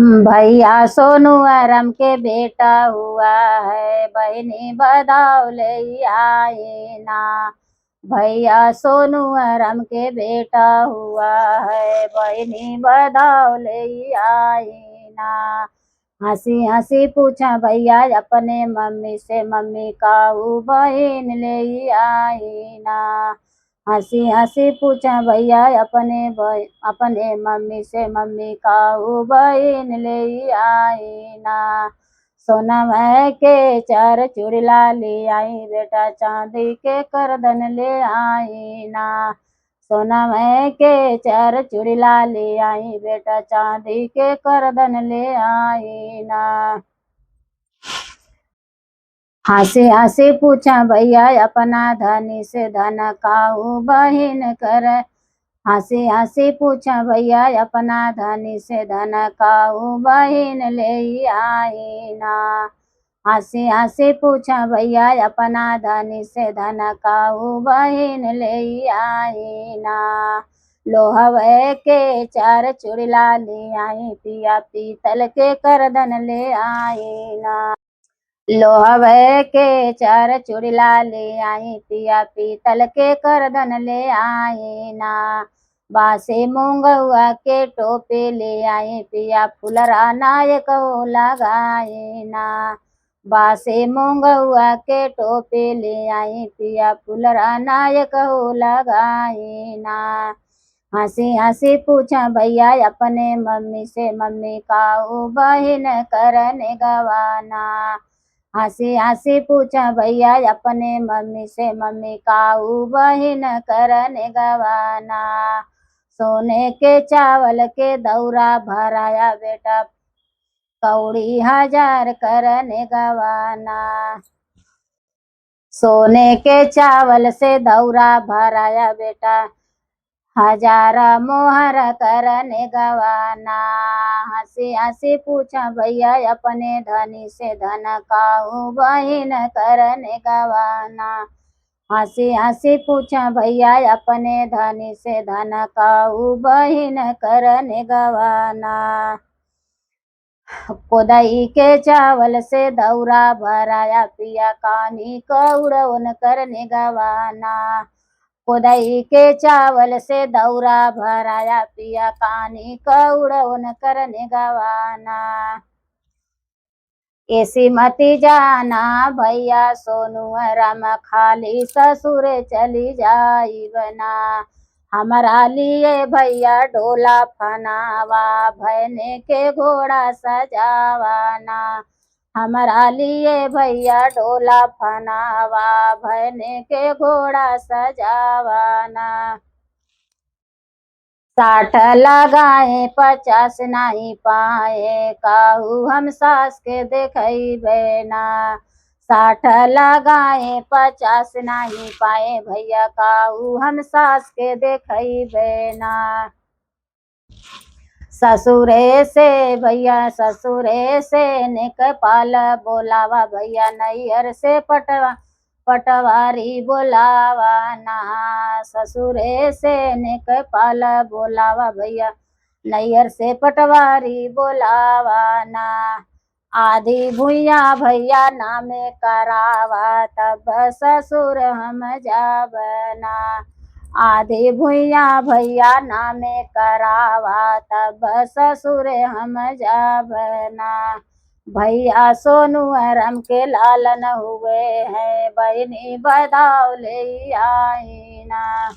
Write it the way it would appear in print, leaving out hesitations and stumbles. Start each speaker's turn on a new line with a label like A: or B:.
A: भैया सोनू अरम के बेटा हुआ है, बहनी बधाव ले आए ना। भैया सोनू अरम के बेटा हुआ है, बहनी बधाव ले आए ना। हंसी हंसी पूछा भैया अपने मम्मी से, मम्मी काऊ बहन ले आई ना। हंसी हंसी पूछा भैया अपने मम्मी से, मम्मी काऊ बहन ले आई ना। सोनम के चार चूड़िला ले आई, बेटा चांदी के करदन ले आई ना। सोनम के चार चूड़िला ले आई, बेटा चांदी के करदन ले आई ना। हंसी हंसी पूछा भैया अपना धनी से, धन काऊ बहिन कर। हंसी हंसी पूछा भैया अपना धनी से, धन काऊ बहिन ले आई ना। हंसी हंसी पूछा भैया अपना धनी से, धन काऊ बहिन ले आई ना। लोहवे के चार चूड़िला ले आई, पिया पीतल के करदन ले आई ना। लोहवे के चार चूड़िला ले आई, पिया पीतल के करदन ले आई ना। बासे मूंगवा के टोपे ले आई, पिया फुलरा नायक हो लगाए ना। बासे मूंगवा के टोपे ले आई, पिया फुलरा नायक हो लगाए ना। हंसी हंसी पूछा भैया अपने मम्मी से, मम्मी काऊ बहन करने गवाना। हंसी हंसी पूछा भैया अपने मम्मी से, मम्मी काऊ बहन करने गवाना। सोने के चावल के दौरा भराया, बेटा कौड़ी 1000 करने गवाना। सोने के चावल से दौरा भराया, बेटा 1000 मोहर करने गवाना। हंसी हंसी पूछा भैया अपने धनी से, धन काऊ बहिन करने गवाना। हंसी हंसी पूछा भैया अपने धनी से, धन काऊ बहिन करने गवाना। कोदई के चावल से दौरा भराया, पिया कानी कौड़वन करने गवाना। कोदई के चावल से दौरा भराया, पिया कानी कौड़वन करने गवाना। ऐसी मती जाना भैया सोनू राम, खाली ससुर चली जाई बना। हमारा लिए भैया ढोला फनावा, भैने के घोड़ा सजावाना। हमारा लिए भैया ढोला फनावा, भैने के घोड़ा सजावाना। 60 लगाए 50 नहीं पाए, काहू हम सास के देखई बेना। 60 लगाए 50 नहीं पाए, भैया काहू हम सास के देखई बेना। ससुरे से भैया ससुरे से निक पाल बोलावा, भैया नैहर से पटवारी बोलावा ना। ससुरे से निक पाल बोलावा, भैया नैहर से पटवारी बोलावा ना। आधी भुइया भैया नामे करावा, तब ससुर हम जाबना। आधी भुइया भैया नामे करावा, तब ससुर हम जाबना। भैया सोनू अरम के लालन हुए हैं, बहनी बधाव ले आई ना।